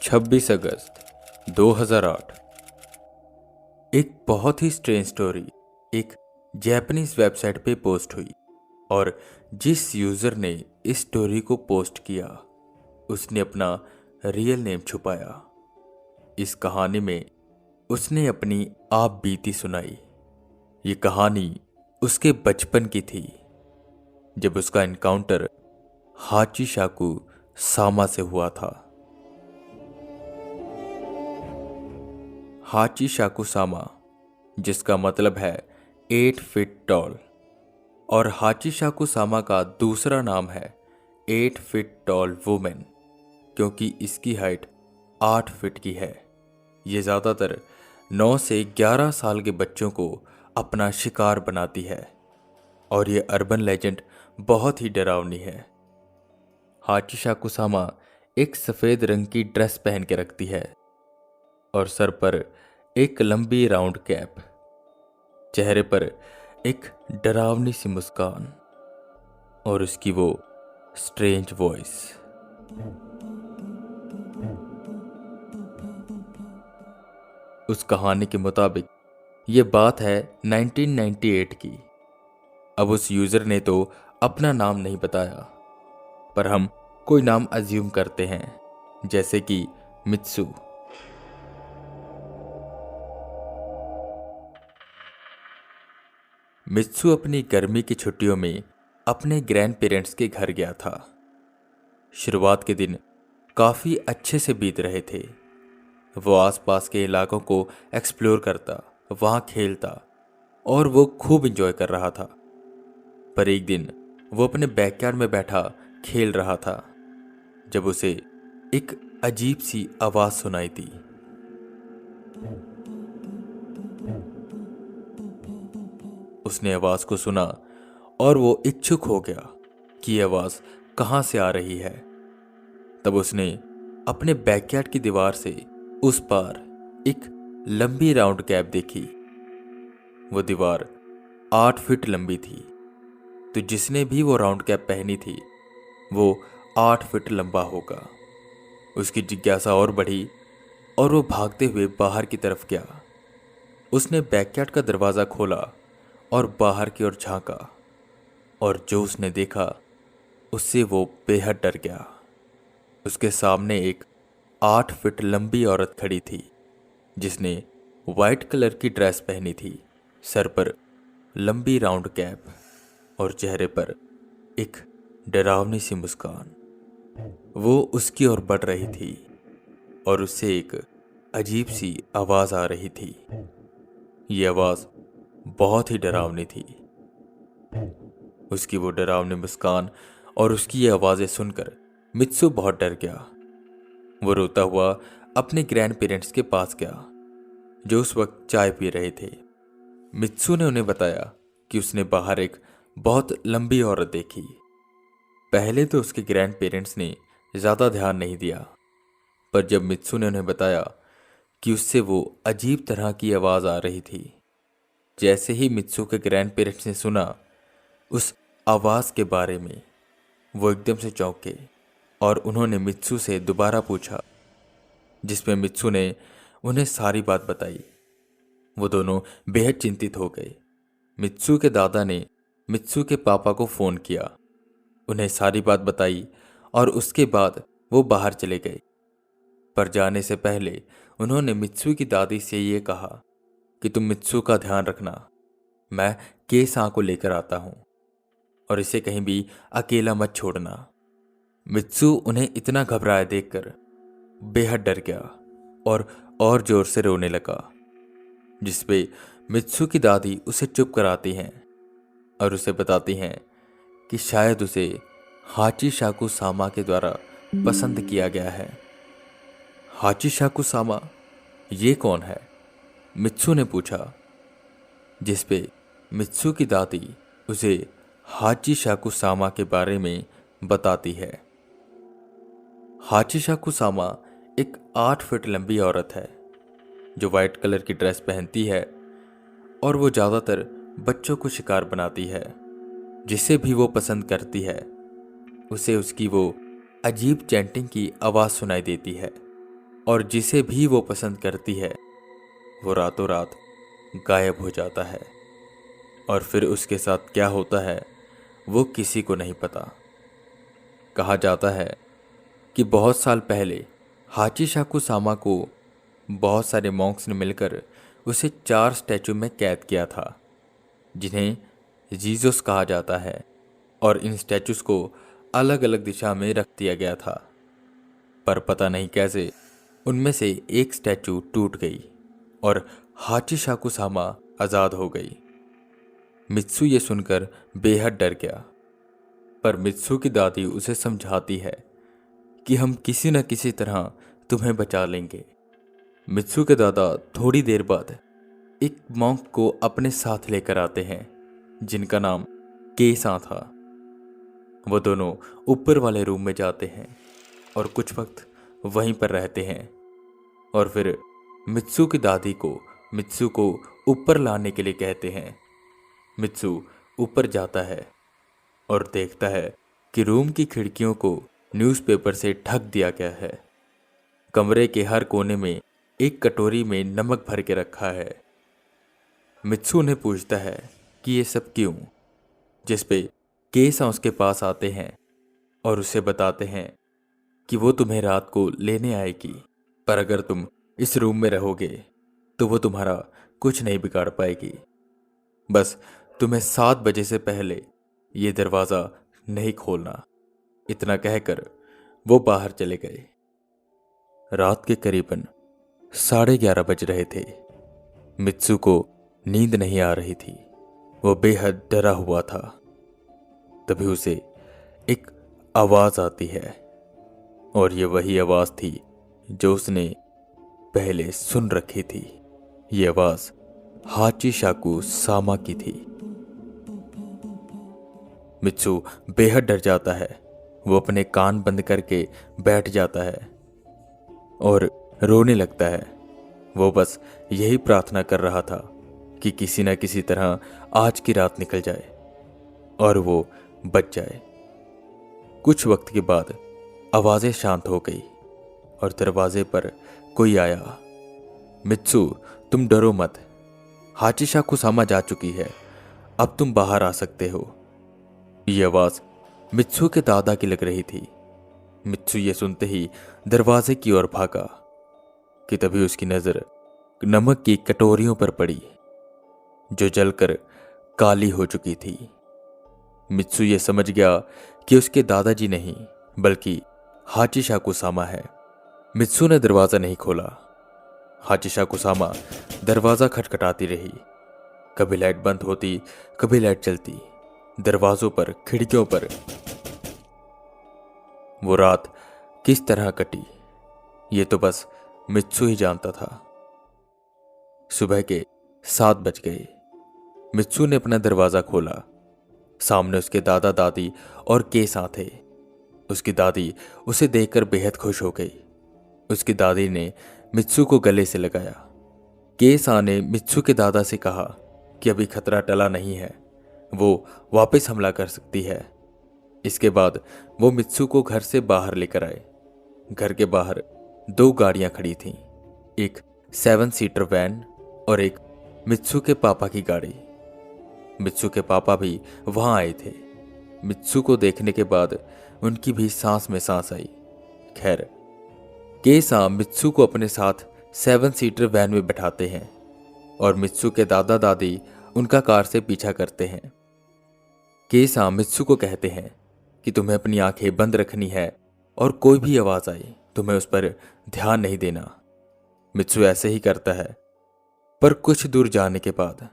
26 अगस्त 2008। एक बहुत ही strange story एक जापानीज वेबसाइट पे पोस्ट हुई और जिस यूज़र ने इस स्टोरी को पोस्ट किया उसने अपना रियल नेम छुपाया। इस कहानी में उसने अपनी आप बीती सुनाई। ये कहानी उसके बचपन की थी जब उसका एनकाउंटर हाचिशाकु सामा से हुआ था। हाचिशाकु सामा जिसका मतलब है 8 फीट टॉल और हाचिशाकु सामा का दूसरा नाम है 8 फीट टॉल वुमेन क्योंकि इसकी हाइट 8 फीट की है। ये ज़्यादातर 9 से 11 साल के बच्चों को अपना शिकार बनाती है और ये अर्बन लेजेंड बहुत ही डरावनी है। हाचिशाकु सामा एक सफ़ेद रंग की ड्रेस पहन के रखती है और सर पर एक लंबी राउंड कैप, चेहरे पर एक डरावनी सी मुस्कान और उसकी वो स्ट्रेंज वॉइस। उस कहानी के मुताबिक ये बात है 1998 की। अब उस यूजर ने तो अपना नाम नहीं बताया पर हम कोई नाम अज्यूम करते हैं जैसे कि मित्सु। मित्सु अपनी गर्मी की छुट्टियों में अपने ग्रैंड पेरेंट्स के घर गया था। शुरुआत के दिन काफ़ी अच्छे से बीत रहे थे। वो आसपास के इलाकों को एक्सप्लोर करता, वहाँ खेलता और वो खूब एंजॉय कर रहा था। पर एक दिन वो अपने बैकयार्ड में बैठा खेल रहा था जब उसे एक अजीब सी आवाज़ सुनाई दी। उसने आवाज़ को सुना और वो इच्छुक हो गया कि यह आवाज़ कहाँ से आ रही है। तब उसने अपने बैकयार्ड की दीवार से उस पार एक लंबी राउंड कैप देखी। वो दीवार 8 फीट लंबी थी, तो जिसने भी वो राउंड कैप पहनी थी वो 8 फीट लंबा होगा। उसकी जिज्ञासा और बढ़ी और वो भागते हुए बाहर की तरफ गया। उसने बैकयार्ड का दरवाज़ा खोला और बाहर की ओर झांका और जो उसने देखा उससे वो बेहद डर गया। उसके सामने एक 8 फीट लंबी औरत खड़ी थी जिसने वाइट कलर की ड्रेस पहनी थी, सर पर लंबी राउंड कैप और चेहरे पर एक डरावनी सी मुस्कान। वो उसकी ओर बढ़ रही थी और उससे एक अजीब सी आवाज़ आ रही थी। ये आवाज़ बहुत ही डरावनी थी। उसकी वो डरावनी मुस्कान और उसकी ये आवाज़ें सुनकर मित्सु बहुत डर गया। वो रोता हुआ अपने ग्रैंड पेरेंट्स के पास गया जो उस वक्त चाय पी रहे थे। मित्सु ने उन्हें बताया कि उसने बाहर एक बहुत लंबी औरत देखी। पहले तो उसके ग्रैंड पेरेंट्स ने ज़्यादा ध्यान नहीं दिया, पर जब मित्सु ने उन्हें बताया कि उससे वो अजीब तरह की आवाज़ आ रही थी, जैसे ही मित्सु के ग्रैंड पेरेंट्स ने सुना उस आवाज़ के बारे में वो एकदम से चौंके और उन्होंने मित्सु से दोबारा पूछा, जिसमें मित्सु ने उन्हें सारी बात बताई। वो दोनों बेहद चिंतित हो गए। मित्सु के दादा ने मित्सु के पापा को फ़ोन किया, उन्हें सारी बात बताई और उसके बाद वो बाहर चले गए। पर जाने से पहले उन्होंने मित्सु की दादी से ये कहा कि तुम मित्सु का ध्यान रखना, मैं केसा को लेकर आता हूं और इसे कहीं भी अकेला मत छोड़ना। मित्सु उन्हें इतना घबराया देखकर बेहद डर गया और जोर से रोने लगा, जिसपे मित्सु की दादी उसे चुप कराती हैं और उसे बताती हैं कि शायद उसे हाचिशाकु सामा के द्वारा पसंद किया गया है। हाचिशाकु सामा, ये कौन है? मित्सु ने पूछा, जिसपे मित्सु की दादी उसे हाचिशाकु सामा के बारे में बताती है। हाचिशाकु सामा एक 8 फीट लंबी औरत है जो वाइट कलर की ड्रेस पहनती है और वो ज़्यादातर बच्चों को शिकार बनाती है। जिसे भी वो पसंद करती है उसे उसकी वो अजीब चैंटिंग की आवाज़ सुनाई देती है और जिसे भी वो पसंद करती है वो रातों रात गायब हो जाता है। और फिर उसके साथ क्या होता है वो किसी को नहीं पता। कहा जाता है कि बहुत साल पहले हाचिशाकु सामा को बहुत सारे मॉन्क्स ने मिलकर उसे 4 स्टैचू में कैद किया था, जिन्हें जीसस कहा जाता है। और इन स्टैचूज को अलग अलग दिशा में रख दिया गया था, पर पता नहीं कैसे उनमें से एक स्टैचू टूट गई और हाचिशाकु सामा आजाद हो गई। मित्सु ये सुनकर बेहद डर गया, पर मित्सु की दादी उसे समझाती है कि हम किसी न किसी तरह तुम्हें बचा लेंगे। मित्सु के दादा थोड़ी देर बाद एक मॉन्क को अपने साथ लेकर आते हैं, जिनका नाम केसा था। वो दोनों ऊपर वाले रूम में जाते हैं और कुछ वक्त वहीं पर रहते हैं। और फिर मित्सु की दादी को मित्सु को ऊपर लाने के लिए कहते हैं। मित्सु ऊपर जाता है और देखता है कि रूम की खिड़कियों को न्यूज़पेपर से ढक दिया गया है। कमरे के हर कोने में एक कटोरी में नमक भर के रखा है। मित्सु उन्हें पूछता है कि ये सब क्यों, जिस पे केसा उसके पास आते हैं और उसे बताते हैं कि वो तुम्हें रात को लेने आएगी, पर अगर तुम इस रूम में रहोगे तो वो तुम्हारा कुछ नहीं बिगाड़ पाएगी। बस तुम्हें 7 बजे से पहले ये दरवाज़ा नहीं खोलना। इतना कहकर वो बाहर चले गए। रात के करीबन 11:30 बज रहे थे। मित्सु को नींद नहीं आ रही थी। वो बेहद डरा हुआ था। तभी उसे एक आवाज आती है, और ये वही आवाज थी जो उसने पहले सुन रखी थी। ये आवाज हाचिशाकु सामा की थी। मित्सु बेहद डर जाता है। वो अपने कान बंद करके बैठ जाता है और रोने लगता है। वो बस यही प्रार्थना कर रहा था कि किसी न किसी तरह आज की रात निकल जाए और वो बच जाए। कुछ वक्त के बाद आवाजें शांत हो गई और दरवाजे पर कोई आया। मित्सु, तुम डरो मत, हाचिशाकु सामा जा चुकी है, अब तुम बाहर आ सकते हो। ये आवाज मित्सु के दादा की लग रही थी। मित्सु ये सुनते ही दरवाजे की ओर भागा कि तभी उसकी नजर नमक की कटोरियों पर पड़ी, जो जलकर काली हो चुकी थी। मित्सु ये समझ गया कि उसके दादाजी नहीं बल्कि हाचिशाकु सामा है। मित्सु ने दरवाजा नहीं खोला। हाचिशाकु सामा दरवाजा खटखटाती रही। कभी लाइट बंद होती, कभी लाइट चलती। दरवाजों पर, खिड़कियों पर। वो रात किस तरह कटी ये तो बस मित्सु ही जानता था। सुबह के 7 बज गए। मित्सु ने अपना दरवाजा खोला। सामने उसके दादा दादी और केसा थे। उसकी दादी उसे देखकर बेहद खुश हो गई। उसकी दादी ने मित्सु को गले से लगाया। केसा ने मित्सु के दादा से कहा कि अभी खतरा टला नहीं है, वो वापस हमला कर सकती है। इसके बाद वो मित्सु को घर से बाहर लेकर आए। घर के बाहर 2 गाड़ियां खड़ी थीं, एक 7 सीटर वैन और एक मित्सु के पापा की गाड़ी। मित्सु के पापा भी वहां आए थे। मित्सु को देखने के बाद उनकी भी सांस में सांस आई। खैर, केसा मित्सु को अपने साथ 7 सीटर वैन में बैठाते हैं और मित्सु के दादा दादी उनका कार से पीछा करते हैं। केसा मित्सु को कहते हैं कि तुम्हें अपनी आंखें बंद रखनी है और कोई भी आवाज आए तुम्हें उस पर ध्यान नहीं देना। मित्सु ऐसे ही करता है, पर कुछ दूर जाने के बाद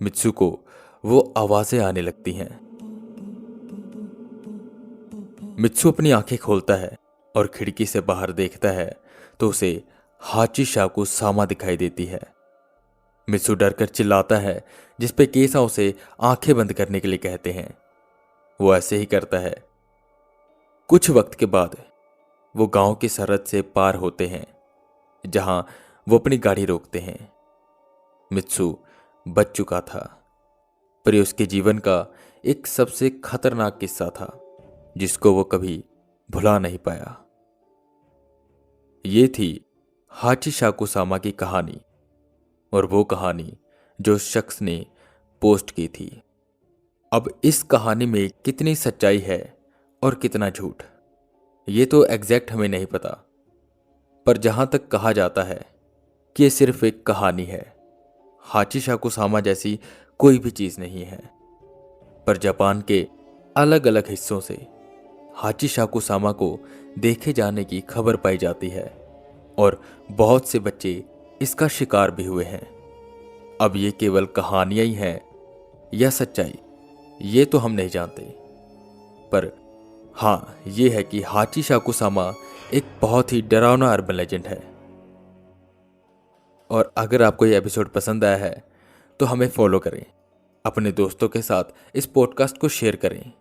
मित्सु को वो आवाजें आने लगती हैं। मित्सु अपनी आंखें खोलता है और खिड़की से बाहर देखता है तो उसे हाचिशाकु सामा दिखाई देती है। मित्सु डरकर चिल्लाता है, जिस पे केसा उसे आंखें बंद करने के लिए कहते हैं। वो ऐसे ही करता है। कुछ वक्त के बाद वो गांव की सरहद से पार होते हैं, जहां वो अपनी गाड़ी रोकते हैं। मित्सु बच चुका था, पर ये उसके जीवन का एक सबसे खतरनाक किस्सा था जिसको वो कभी भुला नहीं पाया। ये थी हाची शाकुसामा की कहानी, और वो कहानी जो शख्स ने पोस्ट की थी। अब इस कहानी में कितनी सच्चाई है और कितना झूठ, ये तो एग्जैक्ट हमें नहीं पता, पर जहां तक कहा जाता है कि ये सिर्फ एक कहानी है, हाची शाकुसामा जैसी कोई भी चीज नहीं है। पर जापान के अलग अलग हिस्सों से हाची शाकुसामा को देखे जाने की खबर पाई जाती है और बहुत से बच्चे इसका शिकार भी हुए हैं। अब ये केवल कहानियां ही हैं या सच्चाई, ये तो हम नहीं जानते, पर हाँ ये है कि हाची शाकुसामा एक बहुत ही डरावना अर्बन लेजेंड है। और अगर आपको ये एपिसोड पसंद आया है तो हमें फॉलो करें, अपने दोस्तों के साथ इस पॉडकास्ट को शेयर करें